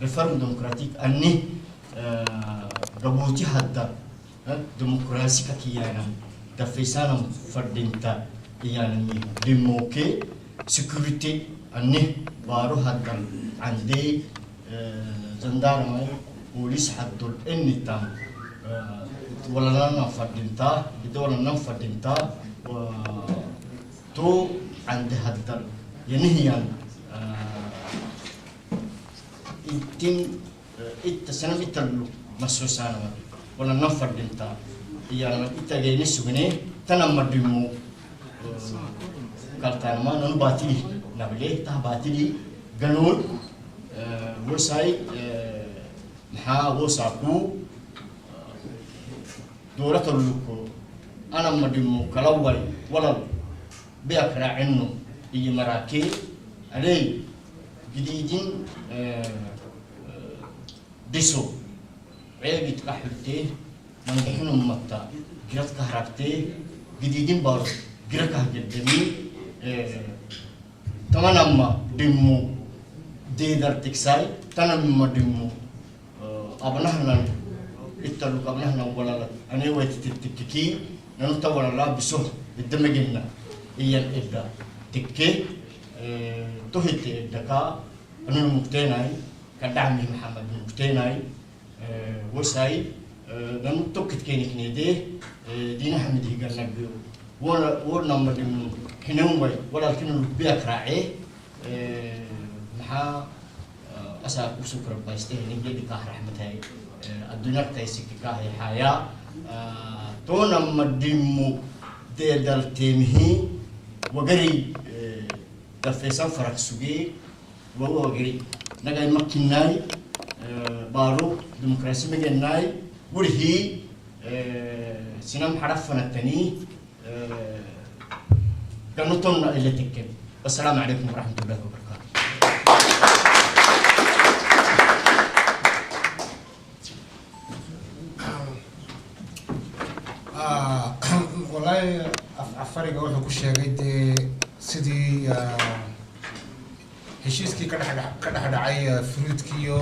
ريفورم ديمقراطيك أني قبوتي هذا ديمقراطية كيانا تفيسانا فردينتا يعني ديموكي سكيورتي أني بارو هذا عندي زندارمي بوليس حدول إني تام ولا لنا فردينتا بدور لنا فردينتا و تو عند هذا ينهي إنتين إتسنم إتلو مسوسانا ولا نفرد إنت يعني إتجيني سجني تنام دمو كالتان ما نباتي نبليه تهباتي جنون وساي محا وساكو دورة اللوكو أنا مدمو كلاوي ولا بيكرا عنو يجي مراكي عليه جديدين ديسو عيبت كحلتي من دحين متا جرت كهربتي جديدين بارو جرت كهجدمي تمام دمو ديدر تكساي تنام دمو أبناهنا التلوك أبناهنا ولا لا أنا ويت تككي ننطى ولا لا بسه الدمجنا هي الإبداع تككي تهت الدكا أنا مقتنعي كدعمي محمد مقتنعي وساي لأن توكت كيني كنيدي دينا حمد هي قال نبيو ولا مدم حنوي ولا كنا بيك راعي محا أسا وسكر بايسته نجد كاه رحمتها الدنيا تيسك كاه حياة تونا مدمو ديدل تيمه وقري دفيسان فرق سوقي وهو وقري نجاي مكناي بارو ديمقراطية مجناي ورهي سنام حرفنا التاني كنوتنا اللي تكتب. السلام عليكم ورحمة الله وبركاته. والله أفرق أول كل شيء قد سيدي heshiiskii ka dhacay fruitkiyo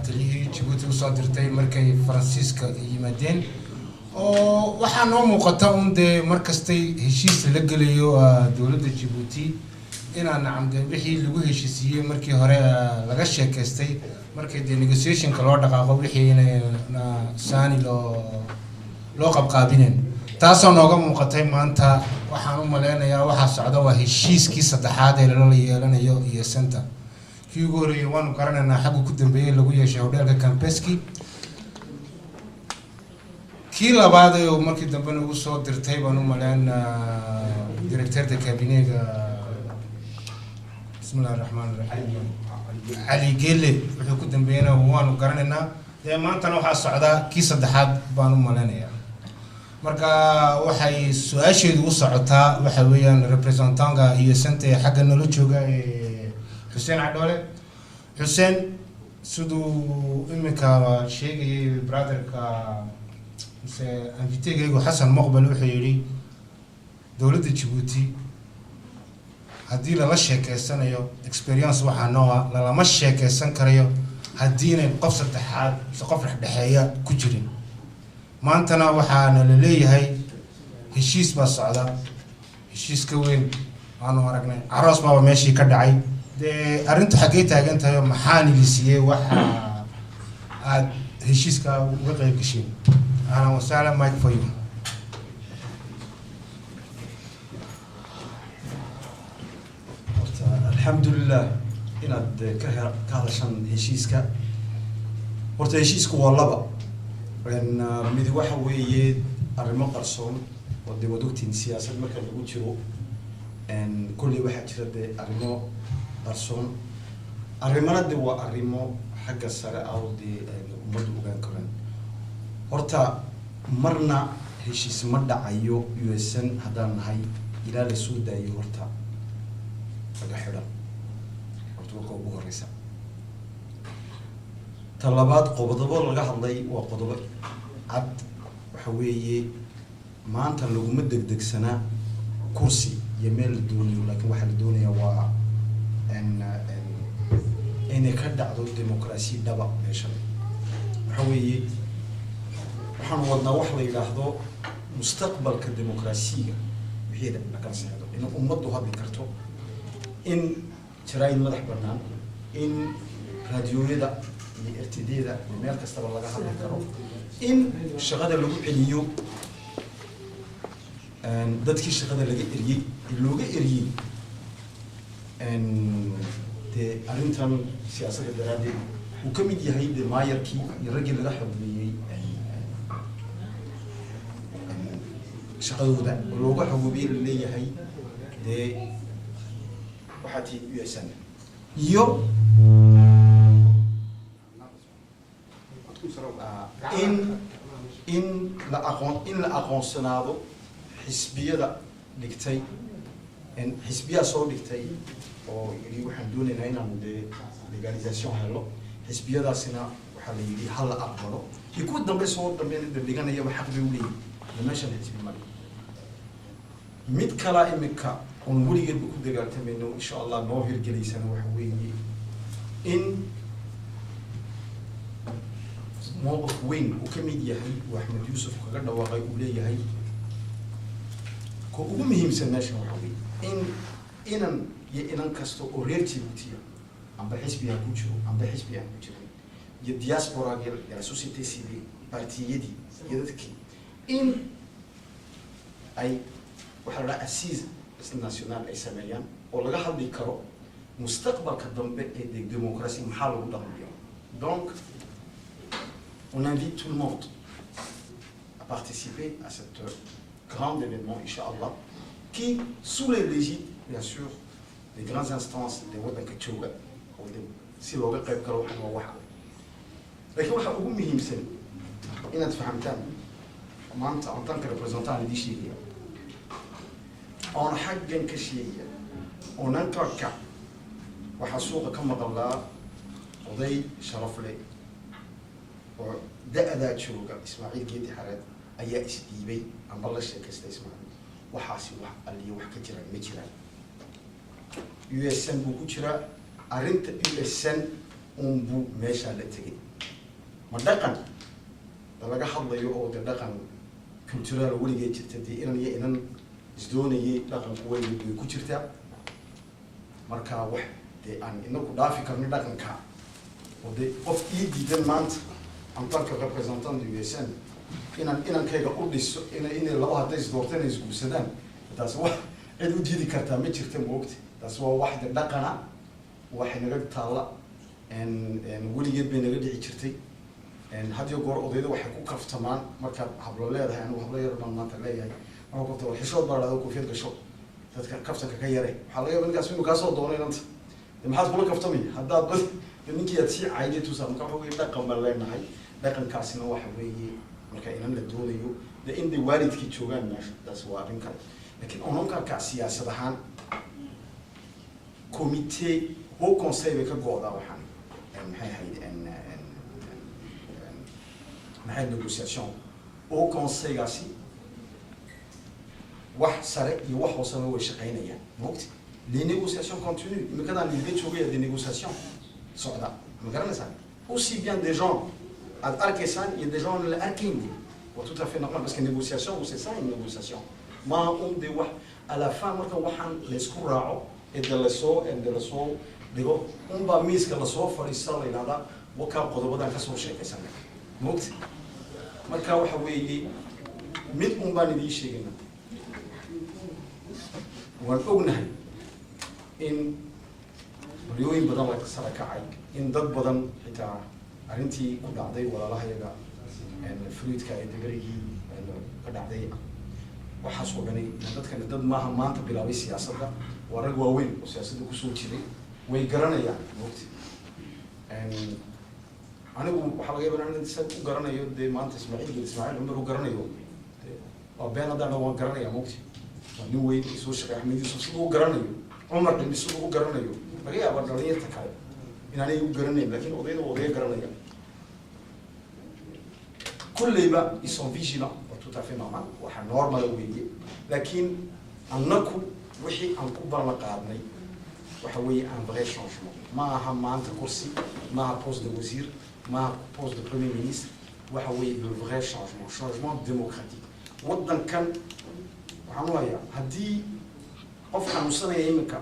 taliyihii Djibouti u soo dirtay markay Faransiiska yimaadeen oo waxaa noo muuqata dee markastay heshiis la gelayo dowladda Djibouti inaan nacamde wixii lagu heshiisiyey markii hore laga sheekaystay markay dee negotiation-ka loo dhaqaaqo wixii inay saani loo qabqaabineen taasoo nooga muuqatay maanta waxaan u maleynayaa waxa socda waa heshiiskii saddexaad ee la yeelanayo iyo center kii ugu horeeyay waanu garanaynaa xagga ku dambeeyay lagu yeeshay hoteelka Campeski kii labaad ee markii dambe ugu soo dirtay baan u maleynayaa directeur de cabinet bismillahir rahmanir rahim Ali Gele wuxuu ku dambeeyay waanu garanaynaa ee maanta waxa socda kii saddexaad baan u maleynayaa marka waxay su'aasheedu u socotaa waxa weeyaan representantga iyo sante xagga nala jooga Hussein Adole Hussein siduu imika sheegay brotherka se invité-gaygu Hassan Moqbal wuxuu yiri dowladda Djibouti haddii lala sheekeysanayo experience waxa nooca lama sheekeysan karayo haddii inay qof saddexaad qof dhexdhexeeya ku jirin maantana waxaana la leeyahay heshiis baa socda heshiiska weyn aanu aragnay aroos baa meeshii ka dhacay de arintu xagee taagan tahay maxaan ilisiyay waxa aad heshiiska uga qayb gashay ana wasala mic for you alhamdulillah inaad ka hadashan heshiiska horta heshiisku waa laba mid waxa weeye arrimo qarsoon oo dibadugtiin siyaasad marka lagu jiro kulli waxa jira de arrimo qarsoon arrimana de waa arrimo xagga sare ah oo de ummaddu ogaan karaan horta marna heshiis ma dhacayo USN haddaan nahay ilaa la soo daayo horta laga xidhan horta waa ugu horeysa talabaad qodobo laga hadlay waa qodobo cad waxa weeye maanta laguma degdegsana kursi iyo meel la doonayo laakiin waxa la doonayaa waa inay ka dhacdo dimuqraasi dhaba meeshan waxa weeye waxaan wadnaa wax la yidhaahdo mustaqbalka dimuqraasiga wixii laga seexdo in ummaddu hadli karto in jaraa'id madax bannaan in raadiyooyada iyo RTD-da meel kastaba laga hadli karo in shaqada lagu celiyo dadkii shaqada laga eriyey looga eriyey dee arrintan siyaasadda daraaddeed uu ka mid yahay dee maayarkii iyo raggii laga xogmeeyey shaqadooda oo looga xogoobiye la leeyahay dee waxaa tii USN iyo in la aqoonsanaado xisbiyada dhigtay xisbiyaa soo dhigtay oo yidhi waxaan doonaynaa inaan dee legalisation helo xisbiyadaasina waxaa la yidhi ha la aqbalo iyo kuwa dambe soo dambeynada dhiganayaba xaq bay u leeyihin meeshan xisbi male mid kalaa imika oon weligeedba ku dagaaltamayno insha allah noo hirgelaysana waxa weeye in mowqif weyn uu ka mid yahay uu axmed yuusuf kaga dhawaaqay uu leeyahay ko ugu muhiimsan meeshan waxa weeye inan iyo inan kasta oo reer Djibouti amba xisbiga ku jiro amba xisbiga ku jiro iyo diaspora la société civile partiyadii iyo dadkii in ay waxa la assise national ay sameeyaan oo laga hadli karo mustaqbalka dambe ee démocratie maxaa lagu dhaqmayo donc on invite tout le monde à participer à cet grand événement Inch'Allah qui sous les l'égide bien sûr des grandes instances des wadanka jooga oo si looga qayb galo waxaan waa waxa laakiin waxa ugu muhiimsan inaad fahamtaan maanta en tant que représentant lidii sheegaya oon xaggan ka sheegaya oonan kaka waxaa suuqa ka maqalaa oday sharaf leh oo da-daa jooga Ismaaciil Geedi Xareed ayaa isdhiibay amba la sheekaystay Ismaaciil waxaasi wax aliyo wax ka jiraan ma jiraan USN buu ku jiraa arrinta USN unbuu meeshaa la tegay ma dhaqan laga hadlayo oo de dhaqan cultural weligeed jirta dee inan iyo inan isdoonayay dhaqanku weligeed way ku jirtaa marka wax dee aan inagu dhaafi karno dhaqanka oo dee qof ii diidan maanta en tant que représentant du USN inankayga u dhiso inay laba hadday isdoorteen ay isguursadaan taas wax cid u diidi kartaa ma jirta moogta taas waa wax de dhaqana waxay naga taalla weligeed bay naga dhici jirtay had iyo goor odayda waxay ku kaftamaan markaad hablo leedahay anigu hablo yar baan maanta leeyahay marka kafta xishood baa dhahdo koofiyad gasho dadka kaftanka ka yaray waxaa laga yaabaa ninkaas inuu kaasoo doono inanta maxaad kula kaftamaya haddaad ninkii aad sii caayday tusaa marka waxa weeye dhaqan baan leenahay dhaqankaasina waxa weeye marka inan la doonayo de in day waalidkii joogaan meesha taas waa arrin kale laakiin ononkanka siyaasad ahaan comité haut conseil bay ka go-daa waxaan maxay ahayd maxay négociation haut conseilgaasi wax sare iyo wax hoosena way shaqaynayaan moogta les négociations continuent imikadaan liga joogaya des négociations socda ma garanaysaa aussi bien des gens ad arkaysaan iyo des gens la arkayn waa tout à fait normal parce que négociation c'est ça une négociation ma de wax à la fin marka waxaan laysku raaco ee de lasoo dhigo unbaa miiska lasoo fadhiista la yidhahdaa wakaa qodobadan kasoo sheekaysanay moogta marka waxa weeye mid un baan idiin sheegayna waan ognahay in baryooyin badan la sara kacay in dad badan xitaa arrintii ku dhacday walaalahayaga fruidka ee dagarigii ka dhacday waxaas oo dhanay dadkani dad maaha maanta bilaabay siyaasadda waa rag waaweyn oo siyaasadda kusoo jiray way garanayaan moogta anigu waxaa laga yaabaa in sa u garanayo dee maanta Ismaaciil Cumar u garanayo waa been haddana waan garanaya moogta waa nin weyn soo shaqeey Axmed Yuusuf siduu u garanayo Cumar Dhimi siduu u garanayo laga yaabaa dhalinyarta kale inaanay u garanayn laakiin odayga garanaya kulleyba ils sont vigilants tout à fait normal waxa normal weeye laakiin annaku wixii aan ku ballan qaadnay waxa weeye un vrai changement ma aha maanta kursi ma aha poste de wasiir ma aha poste de premier ministre waxa weeye le vrai changement démocratique waddankan waxaan u hayaa haddii qof xanuunsanaya iminka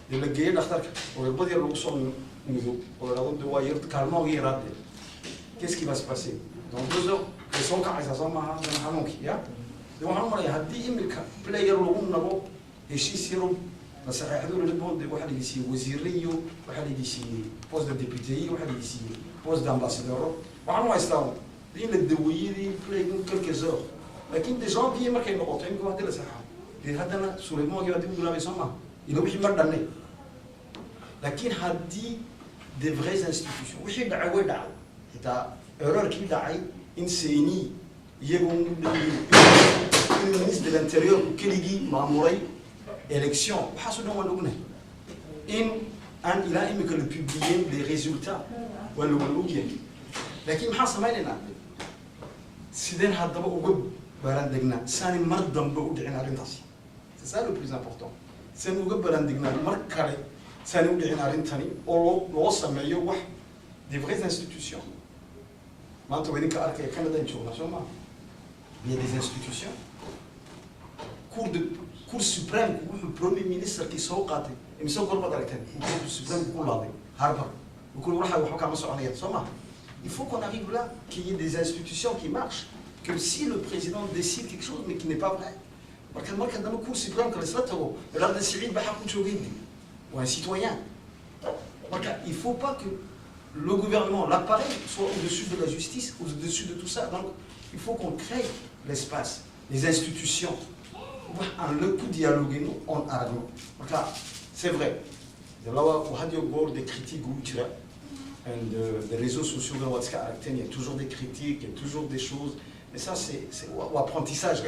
dee la geeyo dhakhtarka oo irbad yar lagu soo mudo oo la dhahdo waa yar kaalmooga yaraadee qu'est-ce qui va se passer dans 2 heures way soo kacaysaa soo maaha dana xanuunkii ya de waxaan u malayaa haddii iminka play yar lagu nabo heshiis yaro la saxeexdo la dhibon de waxaa la siiyey wasiirre iyo waxaa la siiyey poste de député iyo waxaa la siiyey poste d'ambassadeur waxaan u haystaa in la daweeyey play quelques heures laakiin de janvier markay noqoto iminka hadii la saxeexo dee haddana sulaymoogii baa dib u bilaabay soo maaha ila wixii ma dhanne laakiin haddii des vraies institutions wixii dhacay way dhacay xitaa errorkii dhacay in seeni iyagoo in ministre de l'intérieur keligii maamuray élection waxaasoo dhan waan ognahay in aan ilaa imika la publier les résultats waa la wada ogyahay laakiin maxaan samaynaynaa sideen haddaba uga baaraan degnaa saani mar dambe u dhicin arrintaasi c'est ça le plus important saan uga baaraan degnaa mar kale saani u dhicin arrintani oo loo sameeyo wax des vraies institutions maanta waa idinka arkaya Canada joognaa soo maa il y a des institutions cour suprême wuxuu premier ministre kii soo qaatay imise gorbad aragteen cour suprême ku laaday Harvard wuxuu waxa waxba kama soconayaan soo maa il faut qu'on arrive là qu'il y ait des institutions qui marchent que si le président décide quelque chose mais qui n'est pas vrai marka dama cour suprême que la tago l'arde civil ba xaq u joogaydi ou un citoyen marka il faut pas que le gouvernement, l'appareil, soit au-dessus de la justice, au-dessus de tout ça. Donc, il faut qu'on crée l'espace, les institutions. Le coup dialoguer, nous, on a donc là, c'est vrai. De là où il y a des critiques, des réseaux sociaux de WhatsApp, il y a toujours des critiques, il y a toujours des choses. Mais ça, c'est l'apprentissage.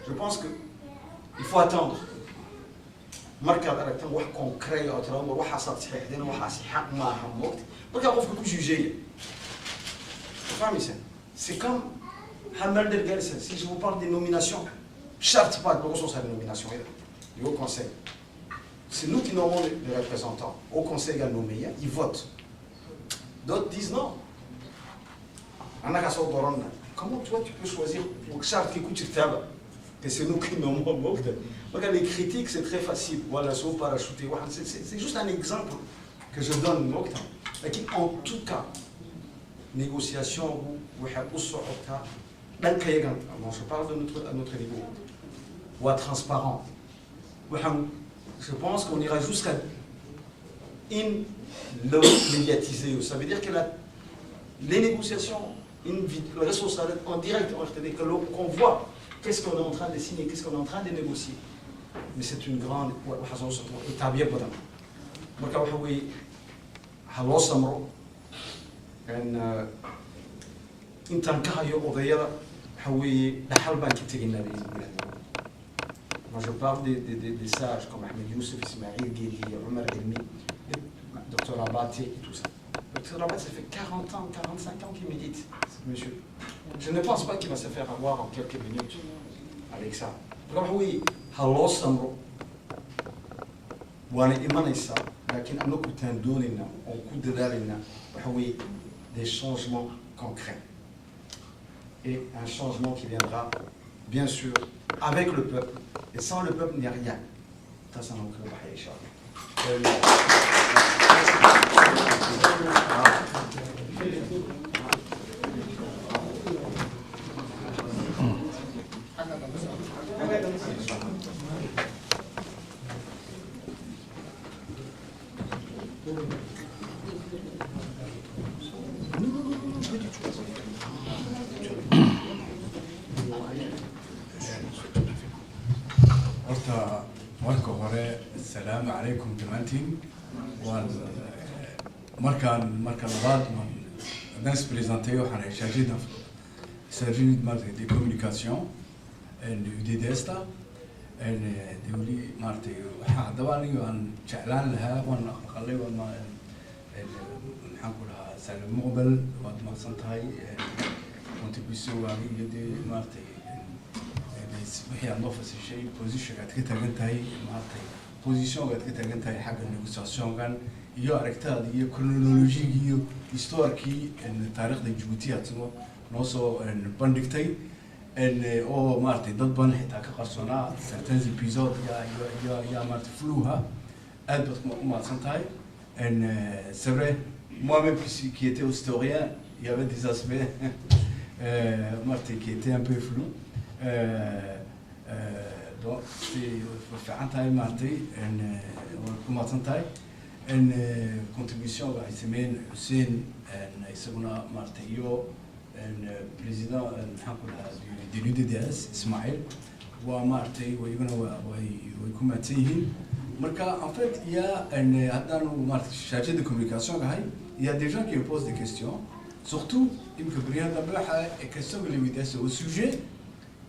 Je pense qu'il faut attendre. markaad aragtan wax concret oo tiraahdo waxaad saxiixdeen waxaas xaq ma aha moogta marka qofka ku jugeeya fahmaysan c'est comme Hamel Garcia si je vous parle des nominations charte pas de ressources à nomination du haut conseil c'est nous qui nommons les représentants au conseil à nommer ils votent d'autres disent non comment toi tu peux choisir pour charte qui coûte que c'est nous qui nommons moogta. Regarde, les critiques, c'est très facile. Voilà, sauf parachuter. C'est juste un exemple que je donne. En tout cas, négociation, je parle à notre niveau. Ou à transparent. Je pense qu'on ira jusqu'à le médiatiser. Ça veut dire que les négociations, les ressources en direct, qu'on voit qu'est-ce qu'on est en train de signer, qu'est-ce qu'on est en train de négocier. Mais c'est une grande établie بدن marka waxa weeye ha loo samro intaan ka hayo odayada waxa weeye dhaxal baan ka tegaynaa moi je parle des sages comme Ahmed Youssef, Ismaïl Guédi, Omar Elmi, Dr Abati et tout ça. Dr Abati, ça fait 40 ans, 45 ans qu'il médite, monsieur. Je ne pense pas qu'il va se faire avoir en quelques minutes avec ça. Oui, hallo samro وانا imanaysa لكن anagu taan doonayna oo ku dadaalayna waxa weeye des changements concrets et un changement qui viendra bien sûr avec le peuple et sans le peuple il n'y a rien ça ça nous va inchallah marka hore assalaamu calaykum dhammaantiin waan markaan labaad haddaan ispresentay waxaan ahay chargé de communication udidesta weli maaragtay waxaa haddaba aniga aan jeclaan lahaa waan aqalay maxaan ku dhahaa salim muqbal waad mahadsan tahay contributionwaaga iyo dee maaragtay wixii aad noo fasishay position aad ka taagan tahay maaragtay position aad ka taagan tahay xagga negotiation-kan iyo aragtaada iyo chronology iyo historikii taariikhda Djibouti aad noo soo bandhigtay oo maartay dad badan xitaa ka qarsoonaa certains épisodes ya maartay flouha aad baad u mahadsan tahay c'est vrai moi-même qui était historien il y avait des aspects maartay qui étaient un peu flous donc c'est fiican tahay maartay ku mahadsan tahay contribution ay sameeyeen Hussein isaguna maartay iyo président maxaan ku dhahaa de l'UDDS Ismaël waa maartay iyaguna way ku mahadsan yihiin marka en fait il y a haddaan maartay chargé de communication gahay il y a des gens qui me posent des questions surtout imka baryahan dambe waxa question que les médias au sujet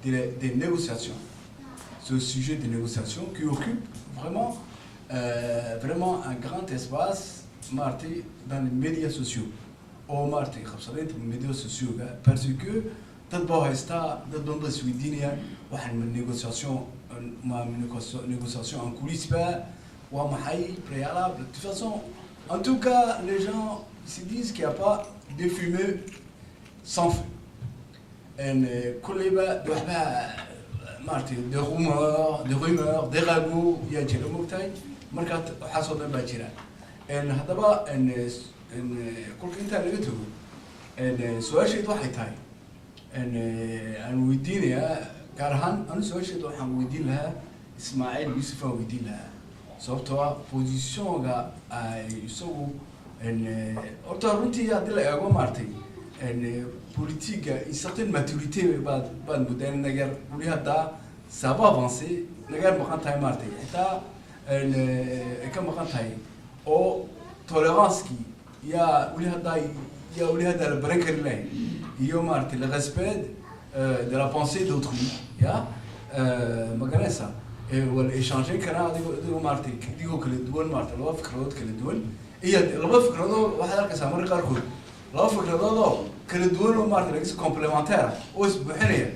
des négociations ce sujet des négociations qui occupe vraiment vraiment un grand espace maartay dans les médias sociaux oo maartay qabsadeynta médias sociaux parce que dad baa haysta dad badan baa isweydiinayaan waxaan négociation en coulisses ba waa maxay préalable de toute façon en tout cas les gens se disent qu'il n'y a pas de fumée sans feu كليبا waxba maartay de rumeurs des ragots yaa jira moogtahay marka waxa soo dhanba jira haddaba kulka inta laga tago su'aasheedu waxay tahay aan weydiinayaa gaar ahaan anu su'aasheedu waxaan weydiin lahaa Ismaaciil Yuusuf aan weydiin lahaa sababtoo ah positionka ay isagu horta runtii haddii la eego maartay politique une certaine maturité bad moderne nagar wali hada ça va avancer nagar maqan tahay maartay xitaa ka maqan tahay oo tolérance ki ya wali hada la baran kari lahayn iyo maartay le respect de la pensée d'autrui ya magaranaysa wala échanger karaa adigoo maartay digoo kala duwan maartay laba fikradood kala duwan iyo laba fikradood waxaad arkaysaa marka qaarkood laba fikradood kala duwan oo maartay laga complémentaire oo isbuuxinaya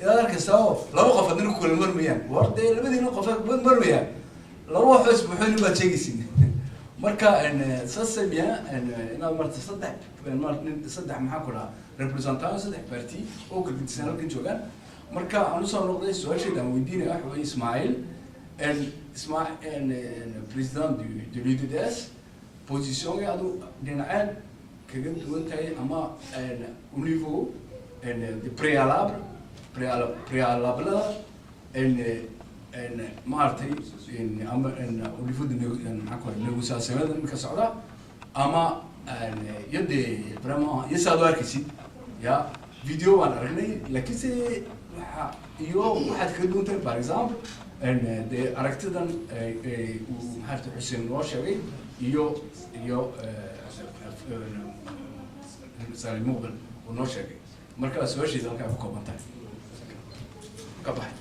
ilaa arkaysaa laba qof hadna ku kala marmayaan warday labadiina qof ku marmayaan laba wax isbuuxin baad sheegaysiin marka ça c'est bien ina maartay saddex maxaa ku dhaha representant saddex parti oo kala gedisan halkan joogaan marka aanu soo noqday su'aasheeda aan weydiinay wax weeye Ismaaciil président de l'UDDS position adu dhinaceen kaga duwan tahay ama au niveau de préalable maartay ama au niveau de négociation ka socda ama yade vraiment yasaad arkaysid ya video waan aragnay laakiin se waxa iyo waxaad kaga duwan tahay par exemple de aragtidan maxaa Hussein noo sheegay iyo مثال المقبل والنشر مركز سواشي ذلك أفكار بنتاعي كبح